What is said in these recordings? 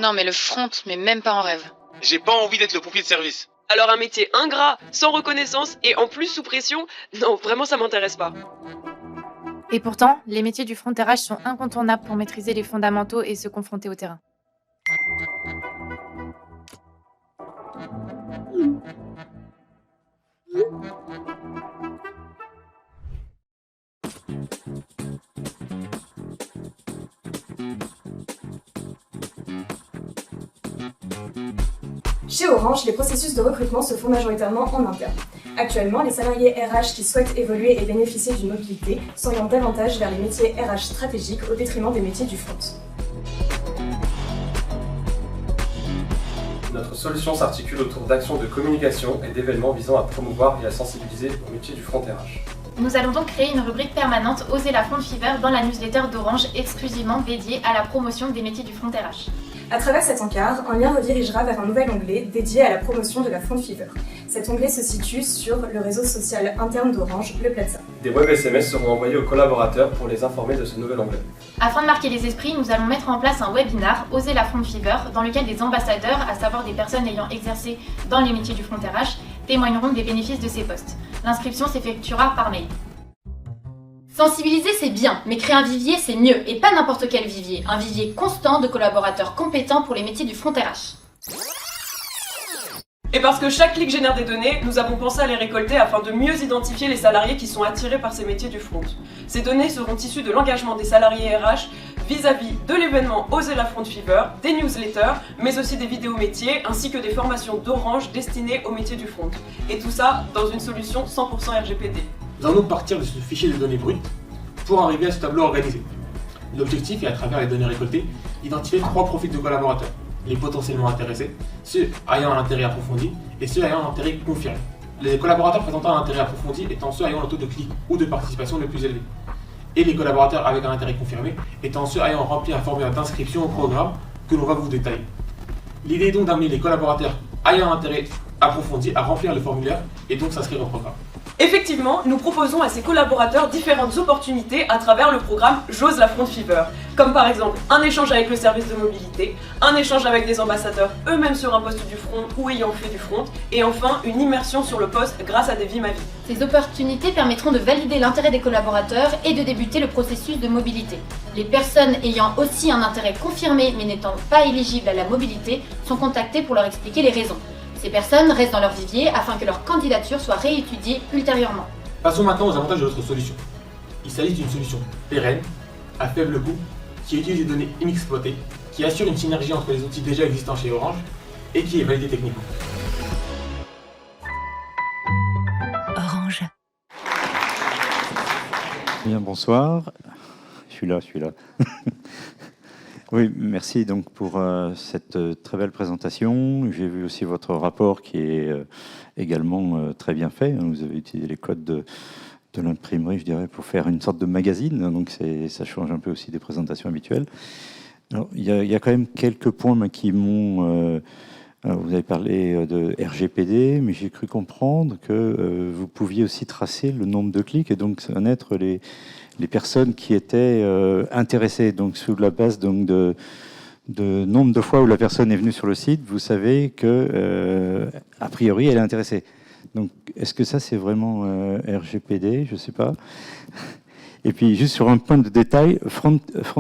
Non mais le front, mais même pas en rêve. J'ai pas envie d'être le pompier de service. Alors un métier ingrat, sans reconnaissance et en plus sous pression, non, vraiment ça m'intéresse pas. Et pourtant, les métiers du front RH sont incontournables pour maîtriser les fondamentaux et se confronter au terrain. Chez Orange, les processus de recrutement se font majoritairement en interne. Actuellement, les salariés RH qui souhaitent évoluer et bénéficier d'une mobilité s'orientent davantage vers les métiers RH stratégiques au détriment des métiers du front. Notre solution s'articule autour d'actions de communication et d'événements visant à promouvoir et à sensibiliser au métier du front RH. Nous allons donc créer une rubrique permanente Oser la Front Fever dans la newsletter d'Orange exclusivement dédiée à la promotion des métiers du front RH. À travers cet encart, un lien redirigera vers un nouvel onglet dédié à la promotion de la Front Fever. Cet onglet se situe sur le réseau social interne d'Orange, le Plaza. Des web SMS seront envoyés aux collaborateurs pour les informer de ce nouvel onglet. Afin de marquer les esprits, nous allons mettre en place un webinar Oser la Front Fever dans lequel des ambassadeurs, à savoir des personnes ayant exercé dans les métiers du front RH, témoigneront des bénéfices de ces postes. L'inscription s'effectuera par mail. Sensibiliser, c'est bien, mais créer un vivier, c'est mieux. Et pas n'importe quel vivier. Un vivier constant de collaborateurs compétents pour les métiers du front RH. Et parce que chaque clic génère des données, nous avons pensé à les récolter afin de mieux identifier les salariés qui sont attirés par ces métiers du front. Ces données seront issues de l'engagement des salariés RH vis-à-vis de l'événement Oser la Front Fever, des newsletters, mais aussi des vidéos métiers, ainsi que des formations d'Orange destinées aux métiers du front. Et tout ça dans une solution 100% RGPD. Nous allons partir de ce fichier de données brutes pour arriver à ce tableau organisé. L'objectif est, à travers les données récoltées, d'identifier 3 profils de collaborateurs. Les potentiellement intéressés, ceux ayant un intérêt approfondi et ceux ayant un intérêt confirmé. Les collaborateurs présentant un intérêt approfondi étant ceux ayant le taux de clic ou de participation le plus élevé. Et les collaborateurs avec un intérêt confirmé étant ceux ayant rempli un formulaire d'inscription au programme que l'on va vous détailler. L'idée est donc d'amener les collaborateurs ayant un intérêt approfondi à remplir le formulaire et donc s'inscrire au programme. Effectivement, nous proposons à ces collaborateurs différentes opportunités à travers le programme J'ose la Front Fever, comme par exemple un échange avec le service de mobilité, un échange avec des ambassadeurs eux-mêmes sur un poste du front ou ayant fait du front, et enfin une immersion sur le poste grâce à des Vie ma vie. Ces opportunités permettront de valider l'intérêt des collaborateurs et de débuter le processus de mobilité. Les personnes ayant aussi un intérêt confirmé mais n'étant pas éligibles à la mobilité sont contactées pour leur expliquer les raisons. Ces personnes restent dans leur vivier afin que leur candidature soit réétudiée ultérieurement. Passons maintenant aux avantages de notre solution. Il s'agit d'une solution pérenne, à faible coût, qui utilise des données inexploitées, qui assure une synergie entre les outils déjà existants chez Orange et qui est validée techniquement. Orange. Bien, bonsoir. Je suis là. Oui, merci donc pour cette très belle présentation. J'ai vu aussi votre rapport qui est également très bien fait. Vous avez utilisé les codes de l'imprimerie, je dirais, pour faire une sorte de magazine. Donc ça change un peu aussi des présentations habituelles. Alors, il y a quand même quelques points qui m'ont... vous avez parlé de RGPD, mais j'ai cru comprendre que vous pouviez aussi tracer le nombre de clics et donc connaître les personnes qui étaient intéressées. Donc, sous la base donc, de nombre de fois où la personne est venue sur le site, vous savez que, a priori, elle est intéressée. Donc, est-ce que ça, c'est vraiment RGPD? Je ne sais pas. Et puis, juste sur un point de détail, front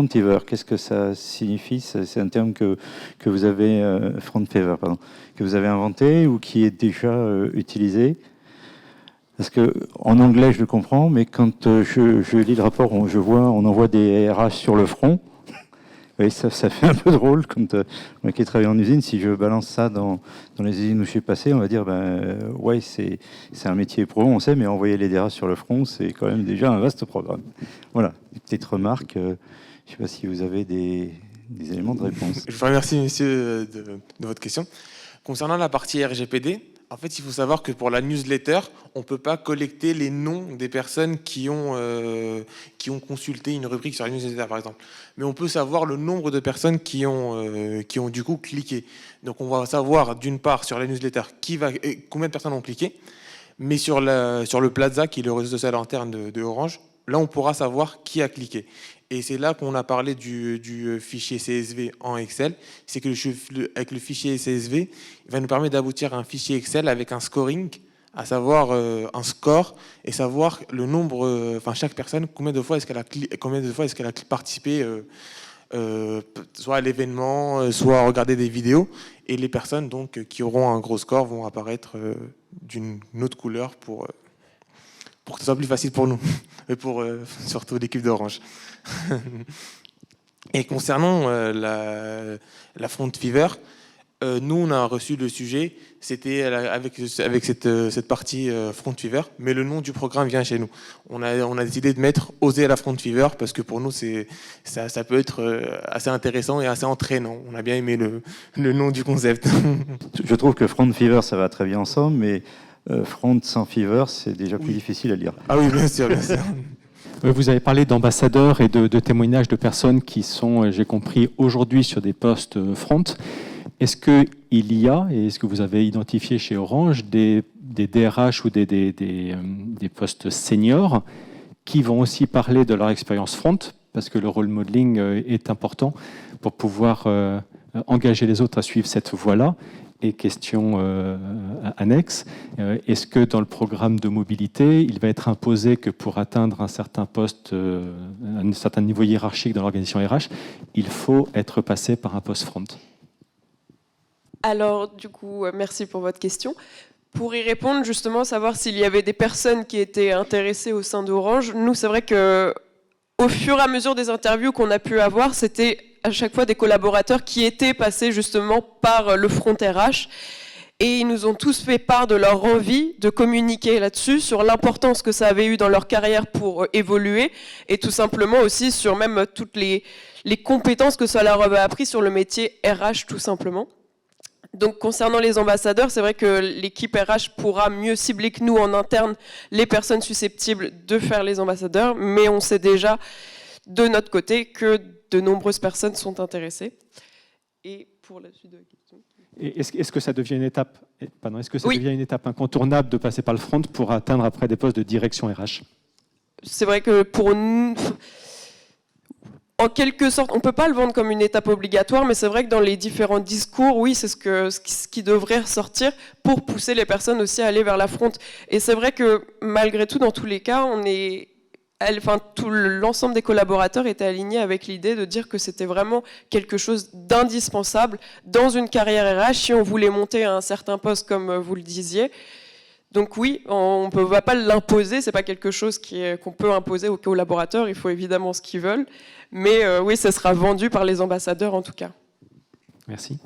fever, qu'est-ce que ça signifie? C'est un terme que vous avez, front fever, pardon, que vous avez inventé ou qui est déjà utilisé? Parce que en anglais, je le comprends, mais quand je lis le rapport, on envoie des RH sur le front. Oui, ça fait un peu drôle. Quand moi qui travaille en usine, si je balance ça dans les usines où je suis passé, on va dire, ouais, c'est un métier pro, on sait, mais envoyer les RH sur le front, c'est quand même déjà un vaste programme. Voilà, une petite remarque. Je ne sais pas si vous avez des éléments de réponse. Je vous remercie, monsieur, de votre question. Concernant la partie RGPD, en fait, il faut savoir que pour la newsletter, on ne peut pas collecter les noms des personnes qui ont consulté une rubrique sur la newsletter, par exemple. Mais on peut savoir le nombre de personnes qui ont du coup cliqué. Donc, on va savoir, d'une part, sur la newsletter, combien de personnes ont cliqué, mais sur le Plaza, qui est le réseau social interne de Orange, là, on pourra savoir qui a cliqué. Et c'est là qu'on a parlé du fichier CSV en Excel. C'est que avec le fichier CSV, il va nous permettre d'aboutir à un fichier Excel avec un scoring, à savoir un score, et savoir le nombre, chaque personne, combien de fois est-ce qu'elle a participé soit à l'événement, soit à regarder des vidéos. Et les personnes donc, qui auront un gros score vont apparaître d'une autre couleur pour que ce soit plus facile pour nous, et pour surtout l'équipe d'Orange. Et concernant la Front Fever, nous on a reçu le sujet, c'était avec cette partie Front Fever, mais le nom du programme vient chez nous. On a décidé de mettre Oser la Front Fever parce que pour nous ça peut être assez intéressant et assez entraînant. On a bien aimé le nom du concept. Je trouve que Front Fever ça va très bien ensemble, mais Front sans Fever c'est déjà plus difficile à lire. Ah oui, bien sûr, bien sûr. Vous avez parlé d'ambassadeurs et de témoignages de personnes qui sont, j'ai compris, aujourd'hui sur des postes front. Est-ce qu'il y a, et est-ce que vous avez identifié chez Orange, des DRH ou des postes seniors qui vont aussi parler de leur expérience front, parce que le role modeling est important pour pouvoir engager les autres à suivre cette voie-là. Et question annexe, est-ce que dans le programme de mobilité, il va être imposé que pour atteindre un certain poste, un certain niveau hiérarchique dans l'organisation RH, il faut être passé par un poste front? Alors, du coup, merci pour votre question. Pour y répondre, justement, savoir s'il y avait des personnes qui étaient intéressées au sein d'Orange, nous, c'est vrai que au fur et à mesure des interviews qu'on a pu avoir, c'était à chaque fois des collaborateurs qui étaient passés justement par le front RH et ils nous ont tous fait part de leur envie de communiquer là-dessus, sur l'importance que ça avait eu dans leur carrière pour évoluer et tout simplement aussi sur même toutes les compétences que ça leur avait appris sur le métier RH tout simplement. Donc concernant les ambassadeurs, c'est vrai que l'équipe RH pourra mieux cibler que nous en interne les personnes susceptibles de faire les ambassadeurs, mais on sait déjà de notre côté que de nombreuses personnes sont intéressées. Et pour la suite de la question... Est-ce que ça devient une étape, devient une étape incontournable de passer par le front pour atteindre après des postes de direction RH? C'est vrai que pour nous... En quelque sorte, on ne peut pas le vendre comme une étape obligatoire, mais c'est vrai que dans les différents discours, oui, c'est ce qui devrait ressortir pour pousser les personnes aussi à aller vers la front. Et c'est vrai que malgré tout, dans tous les cas, tout l'ensemble des collaborateurs était aligné avec l'idée de dire que c'était vraiment quelque chose d'indispensable dans une carrière RH si on voulait monter à un certain poste, comme vous le disiez. Donc oui, on ne va pas l'imposer, c'est pas quelque chose qu'on peut imposer aux collaborateurs, il faut évidemment ce qu'ils veulent, mais oui, ça sera vendu par les ambassadeurs en tout cas. Merci.